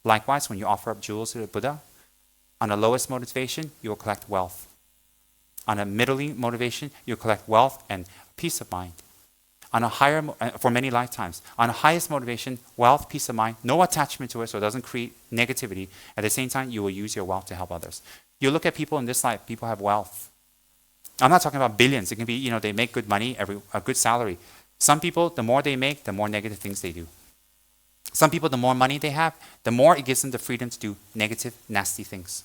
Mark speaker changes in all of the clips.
Speaker 1: Likewise, when you offer up jewels to the Buddha, on the lowest motivation, you will collect wealth. On a middling motivation, you'll collect wealth and peace of mind. On a higher, for many lifetimes, on the highest motivation, wealth, peace of mind, no attachment to it, so it doesn't create negativity. At the same time, you will use your wealth to help others. You look at people in this life, people have wealth. I'm not talking about billions. It can be, they make good money, a good salary. Some people, the more they make, the more negative things they do. Some people, the more money they have, the more it gives them the freedom to do negative, nasty things.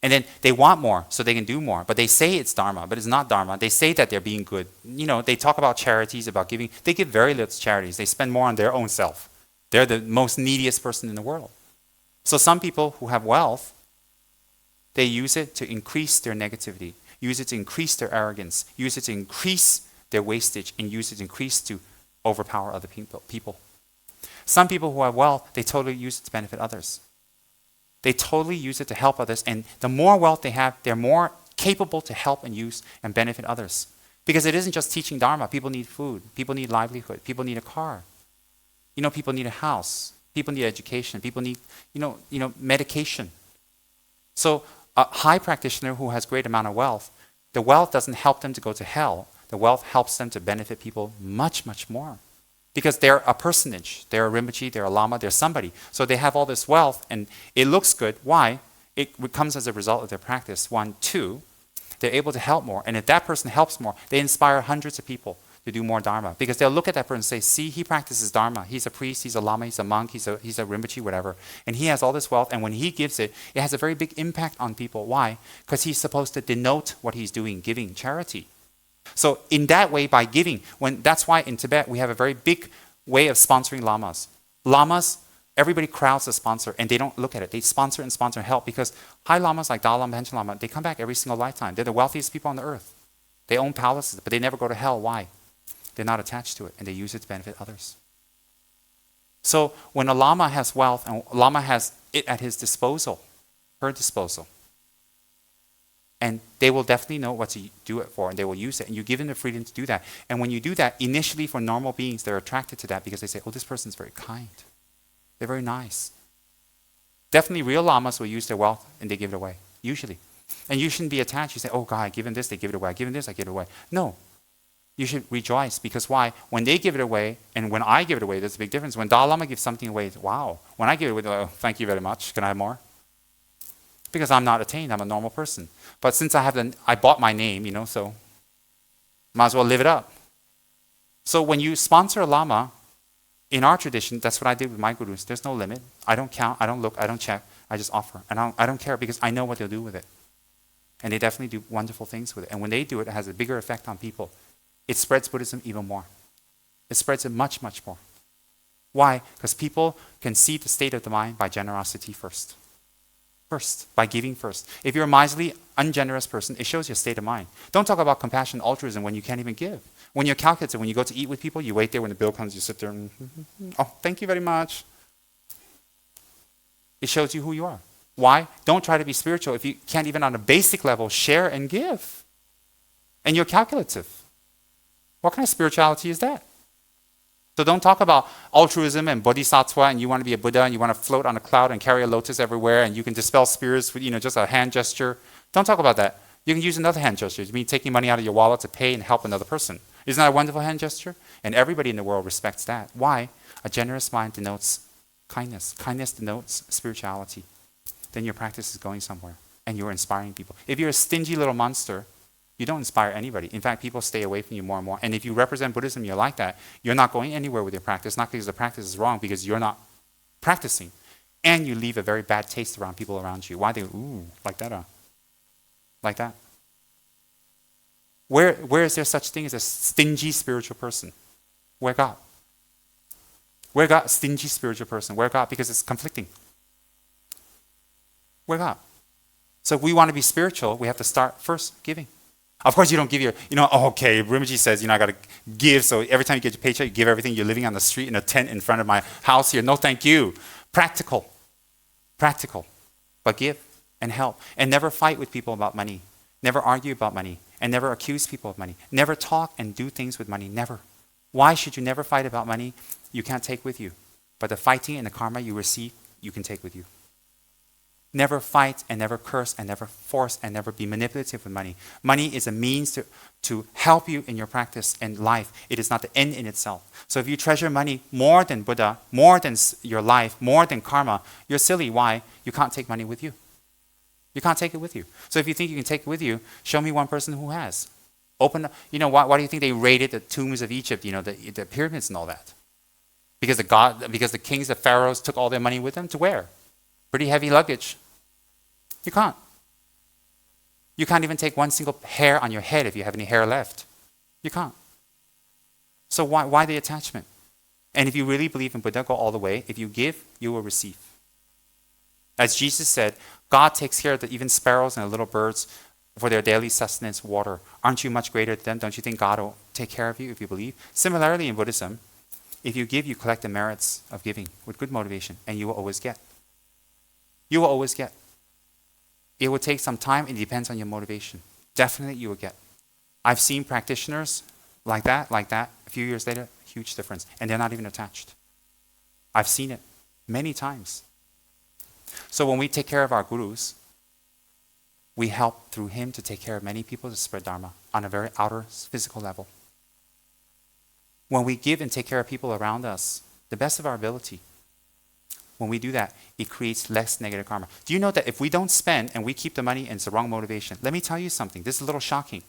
Speaker 1: And then they want more, so they can do more. But they say it's Dharma, but it's not Dharma. They say that they're being good. They talk about charities, about giving. They give very little charities. They spend more on their own self. They're the most neediest person in the world. So some people who have wealth, they use it to increase their negativity, use it to increase their arrogance, use it to increase their wastage, and use it to increase to overpower other people. Some people who have wealth, they totally use it to benefit others. They totally use it to help others, and the more wealth they have, they're more capable to help and use and benefit others. Because it isn't just teaching Dharma. People need food. People need livelihood. People need a car. People need a house. People need education. People need, medication. So a high practitioner who has great amount of wealth, the wealth doesn't help them to go to hell. The wealth helps them to benefit people much, much more. Because they're a personage, they're a Rinpoche, they're a Lama, they're somebody. So they have all this wealth and it looks good. Why? It comes as a result of their practice. 1, 2, they're able to help more. And if that person helps more, they inspire hundreds of people to do more Dharma. Because they'll look at that person and say, see, he practices Dharma. He's a priest, he's a Lama, he's a monk, he's a Rinpoche, whatever. And he has all this wealth, and when he gives it, it has a very big impact on people. Why? Because he's supposed to denote what he's doing, giving charity. So in that way, by giving, that's why in Tibet we have a very big way of sponsoring lamas. Lamas, everybody crowds the sponsor, and they don't look at it. They sponsor and help, because high lamas like Dalai Lama, Panchen Lama, they come back every single lifetime. They're the wealthiest people on the earth. They own palaces, but they never go to hell. Why? They're not attached to it, and they use it to benefit others. So when a lama has wealth, and a lama has it at his disposal, her disposal, and they will definitely know what to do it for, and they will use it. And you give them the freedom to do that. And when you do that, initially for normal beings, they're attracted to that because they say, oh, this person's very kind. They're very nice. Definitely real lamas will use their wealth and they give it away, usually. And you shouldn't be attached. You say, oh, God, I give them this, they give it away. I give them this, I give it away. No. You should rejoice, because why? When they give it away, and when I give it away, there's a big difference. When Dalai Lama gives something away, wow. When I give it away, they're like, oh, thank you very much. Can I have more? Because I'm not attained, I'm a normal person. But since I bought my name, so might as well live it up. So when you sponsor a Lama, in our tradition, that's what I did with my gurus. There's no limit. I don't count, I don't look, I don't check. I just offer. And I don't care, because I know what they'll do with it. And they definitely do wonderful things with it. And when they do it, it has a bigger effect on people. It spreads Buddhism even more. It spreads it much, much more. Why? Because people can see the state of the mind by generosity first. By giving first. If you're a miserly, ungenerous person, it shows your state of mind. Don't talk about compassion, altruism when you can't even give. When you're calculative, when you go to eat with people, you wait there, when the bill comes, you sit there and, oh, thank you very much. It shows you who you are. Why? Don't try to be spiritual if you can't even on a basic level share and give. And you're calculative. What kind of spirituality is that? So don't talk about altruism and bodhisattva and you want to be a Buddha and you want to float on a cloud and carry a lotus everywhere and you can dispel spirits with just a hand gesture. Don't talk about that. You can use another hand gesture. You mean taking money out of your wallet to pay and help another person. Isn't that a wonderful hand gesture? And everybody in the world respects that. Why? A generous mind denotes kindness. Kindness denotes spirituality. Then your practice is going somewhere and you're inspiring people. If you're a stingy little monster, you don't inspire anybody. In fact, people stay away from you more and more. And if you represent Buddhism, you're like that, you're not going anywhere with your practice, not because the practice is wrong, because you're not practicing. And you leave a very bad taste around people around you. Why they, ooh, like that, like that. Where is there such thing as a stingy spiritual person? Where God? Where God? Stingy spiritual person. Where God? Because it's conflicting. Where God? So if we want to be spiritual, we have to start first giving. Of course, you don't give your, okay, Rinpoche says, I got to give, so every time you get your paycheck, you give everything. You're living on the street in a tent in front of my house here. No, thank you. Practical. But give and help. And never fight with people about money. Never argue about money. And never accuse people of money. Never talk and do things with money. Never. Why should you never fight about money you can't take with you? But the fighting and the karma you receive, you can take with you. Never fight and never curse and never force and never be manipulative with money. Money is a means to help you in your practice and life. It is not the end in itself. So if you treasure money more than Buddha, more than your life, more than karma, you're silly. Why? You can't take money with you. You can't take it with you. So if you think you can take it with you, show me one person who has. Open up. Why do you think they raided the tombs of Egypt, the pyramids and all that? Because the kings, the pharaohs took all their money with them to where? Pretty heavy luggage. You can't. You can't even take one single hair on your head if you have any hair left. You can't. So why the attachment? And if you really believe in Buddha, go all the way. If you give, you will receive. As Jesus said, God takes care of even sparrows and the little birds for their daily sustenance, water. Aren't you much greater than them? Don't you think God will take care of you if you believe? Similarly in Buddhism, if you give, you collect the merits of giving with good motivation, and you will always get. You will always get. It will take some time. It depends on your motivation. Definitely you will get. I've seen practitioners like that. A few years later, huge difference. And they're not even attached. I've seen it many times. So when we take care of our gurus, we help through him to take care of many people to spread Dharma on a very outer physical level. When we give and take care of people around us, the best of our ability, when we do that, it creates less negative karma. Do you know that if we don't spend and we keep the money and it's the wrong motivation, let me tell you something. This is a little shocking.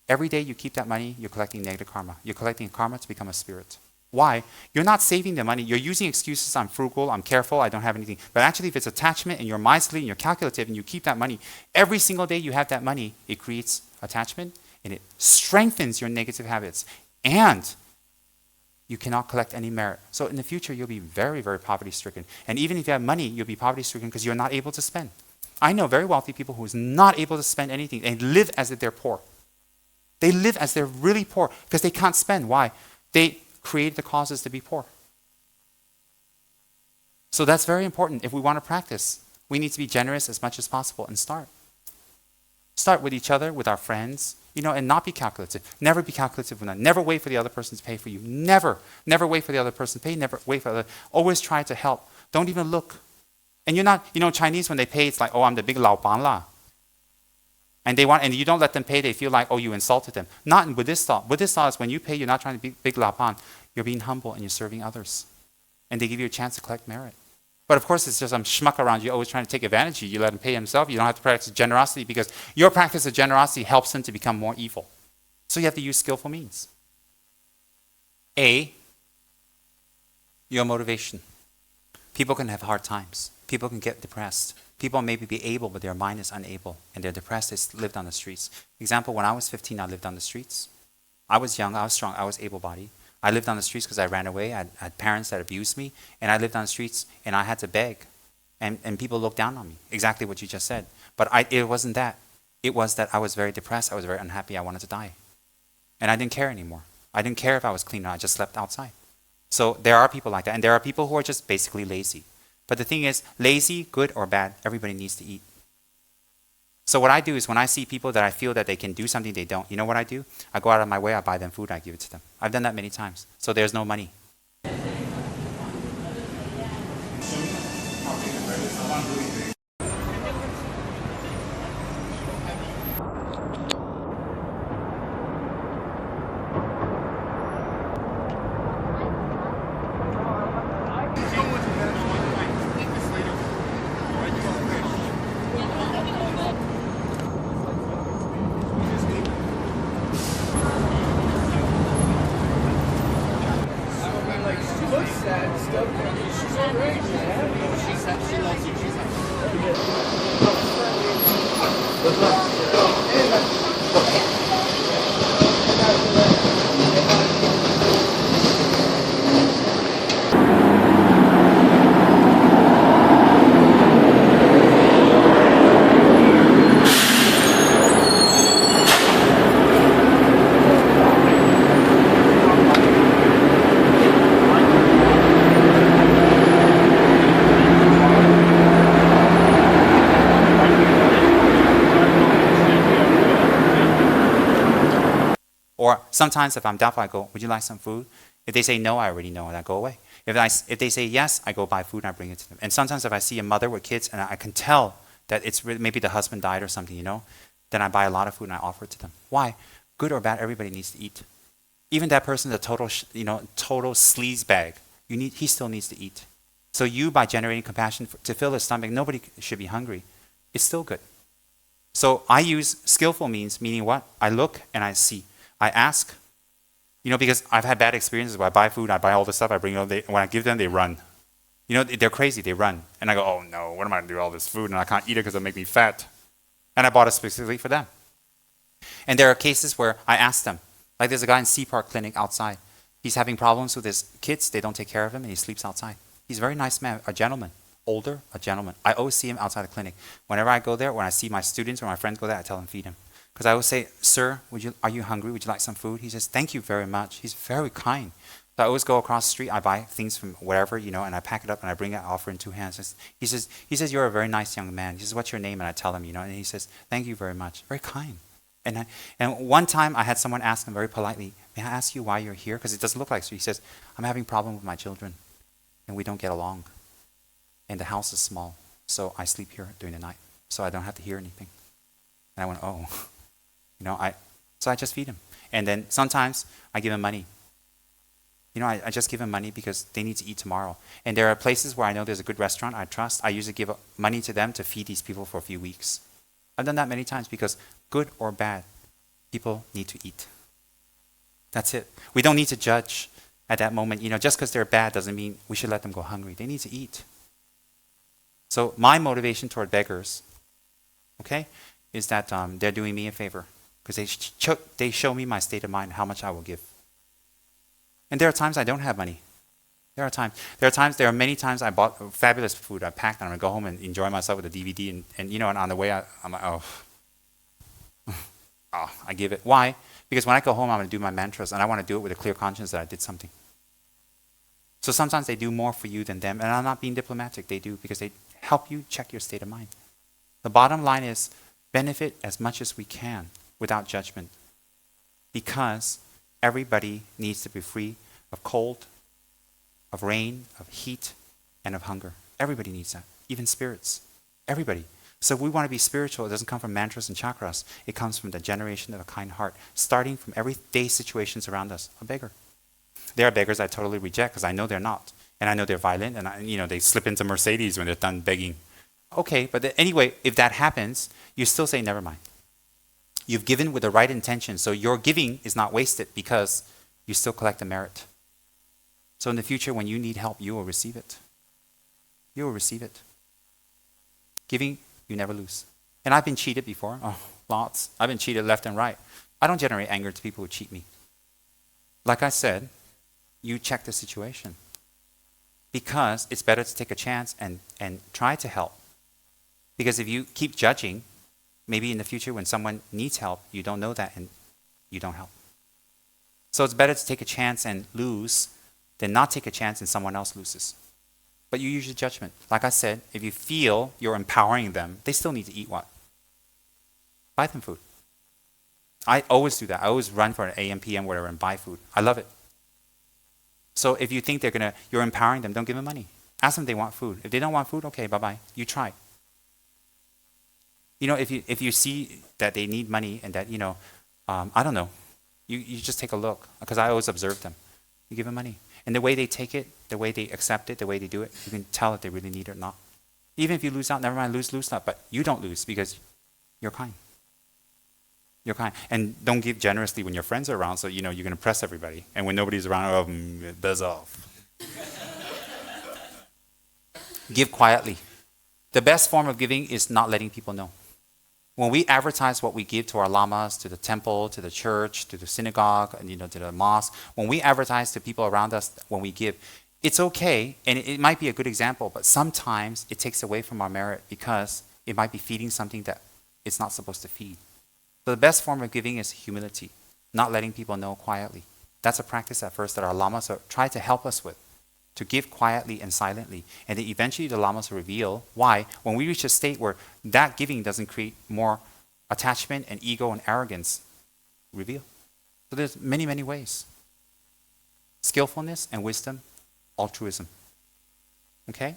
Speaker 1: Every day you keep that money, you're collecting negative karma. You're collecting karma to become a spirit. Why? You're not saving the money. You're using excuses. I'm frugal, I'm careful, I don't have anything. But actually, if it's attachment and you're miserly and you're calculative and you keep that money, every single day you have that money, it creates attachment and it strengthens your negative habits. And you cannot collect any merit. So in the future, you'll be very, very poverty-stricken. And even if you have money, you'll be poverty-stricken because you're not able to spend. I know very wealthy people who is not able to spend anything. They live as if they're poor. They live as they're really poor because they can't spend. Why? They create the causes to be poor. So that's very important. If we want to practice, we need to be generous as much as possible and start. Start with each other, with our friends, and not be calculative. Never be calculative with them. Never wait for the other person to pay for you. Never. Never wait for the other person to pay. Never wait for always try to help. Don't even look. And you're not, Chinese, when they pay, it's like, oh, I'm the big lao ban la. And you don't let them pay, they feel like, oh, you insulted them. Not in Buddhist thought. Buddhist thought is when you pay, you're not trying to be big lao ban. You're being humble and you're serving others. And they give you a chance to collect merit. But of course, it's just some schmuck around you always trying to take advantage of you. You let him pay himself. You don't have to practice generosity because your practice of generosity helps him to become more evil. So you have to use skillful means. A, your motivation. People can have hard times. People can get depressed. People may be able, but their mind is unable. And they're depressed. They lived on the streets. Example, when I was 15, I lived on the streets. I was young. I was strong. I was able-bodied. I lived on the streets because I ran away. I had parents that abused me. And I lived on the streets and I had to beg. And people looked down on me. Exactly what you just said. But it wasn't that. It was that I was very depressed. I was very unhappy. I wanted to die. And I didn't care anymore. I didn't care if I was clean or not. I just slept outside. So there are people like that. And there are people who are just basically lazy. But the thing is, lazy, good or bad, everybody needs to eat. So what I do is when I see people that I feel that they can do something they don't, you know what I do? I go out of my way, I buy them food, I give it to them. I've done that many times. So there's no money. Or sometimes if I'm doubtful, I go, would you like some food? If they say no, I already know and I go away. If they say yes, I go buy food and I bring it to them. And sometimes if I see a mother with kids and I can tell that it's maybe the husband died or something, then I buy a lot of food and I offer it to them. Why? Good or bad, everybody needs to eat. Even that person, the total sleaze bag, he still needs to eat. So you, by generating compassion to fill his stomach, nobody should be hungry. It's still good. So I use skillful means, meaning what? I look and I see. I ask, because I've had bad experiences where I buy food, I buy all this stuff, I bring it, when I give them, they run. They're crazy, they run. And I go, oh no, what am I going to do with all this food? And I can't eat it because it'll make me fat. And I bought it specifically for them. And there are cases where I ask them, like there's a guy in Sea Park Clinic outside. He's having problems with his kids, they don't take care of him, and he sleeps outside. He's a very nice man, a gentleman. Older, a gentleman. I always see him outside the clinic. Whenever I go there, when I see my students or my friends go there, I tell them feed him. Because I always say, sir, are you hungry? Would you like some food? He says, thank you very much. He's very kind. So I always go across the street, I buy things from wherever, and I pack it up and I bring it, I offer in 2 hands. He says, you're a very nice young man. He says, what's your name? And I tell him, and he says, thank you very much. Very kind. And one time I had someone ask him very politely, may I ask you why you're here? Because it doesn't look like so. He says, I'm having a problem with my children and we don't get along. And the house is small, so I sleep here during the night, so I don't have to hear anything. And I went, oh, so I just feed him. And then sometimes I give him money. I just give him money because they need to eat tomorrow. And there are places where I know there's a good restaurant I trust. I usually give money to them to feed these people for a few weeks. I've done that many times because good or bad, people need to eat. That's it. We don't need to judge at that moment. Just because they're bad doesn't mean we should let them go hungry. They need to eat. So my motivation toward beggars, is that they're doing me a favor because they show me my state of mind, how much I will give. And there are times I don't have money. There are many times I bought fabulous food, I packed, and I'm going to go home and enjoy myself with a DVD, and on the way I'm like, oh, I give it. Why? Because when I go home, I'm going to do my mantras, and I want to do it with a clear conscience that I did something. So sometimes they do more for you than them, and I'm not being diplomatic, they do, because they help you check your state of mind. The bottom line is benefit as much as we can without judgment, because everybody needs to be free of cold, of rain, of heat, and of hunger. Everybody needs that, even spirits. Everybody. So if we want to be spiritual, it doesn't come from mantras and chakras. It comes from the generation of a kind heart, starting from everyday situations around us. A beggar. There are beggars I totally reject because I know they're not. And I know they're violent, and they slip into Mercedes when they're done begging. Okay, but anyway, if that happens, you still say, never mind. You've given with the right intention, so your giving is not wasted because you still collect the merit. So in the future, when you need help, you will receive it. You will receive it. Giving, you never lose. And I've been cheated before. Oh, lots. I've been cheated left and right. I don't generate anger to people who cheat me. Like I said, you check the situation. Because it's better to take a chance and try to help. Because if you keep judging, maybe in the future when someone needs help, you don't know that and you don't help. So it's better to take a chance and lose than not take a chance and someone else loses. But you use your judgment. Like I said, if you feel you're empowering them, they still need to eat what? Buy them food. I always do that. I always run for an AM, PM, whatever, and buy food. I love it. So if you think you're empowering them, don't give them money. Ask them if they want food. If they don't want food, okay, bye-bye. You try. If you see that they need money and that, I don't know, you just take a look. Because I always observe them. You give them money. And the way they take it, the way they accept it, the way they do it, you can tell if they really need it or not. Even if you lose out, never mind, lose out. But you don't lose because you're kind. You're kind. And don't give generously when your friends are around, so you're going to press everybody. And when nobody's around, buzz off. Give quietly. The best form of giving is not letting people know. When we advertise what we give to our lamas, to the temple, to the church, to the synagogue, and to the mosque, when we advertise to people around us when we give, it's okay, and it might be a good example, but sometimes it takes away from our merit because it might be feeding something that it's not supposed to feed. So the best form of giving is humility, not letting people know quietly. That's a practice at first that our lamas try to help us with, to give quietly and silently. And then eventually the lamas reveal why. When we reach a state where that giving doesn't create more attachment and ego and arrogance, reveal. So there's many, many ways. Skillfulness and wisdom altruism. Okay?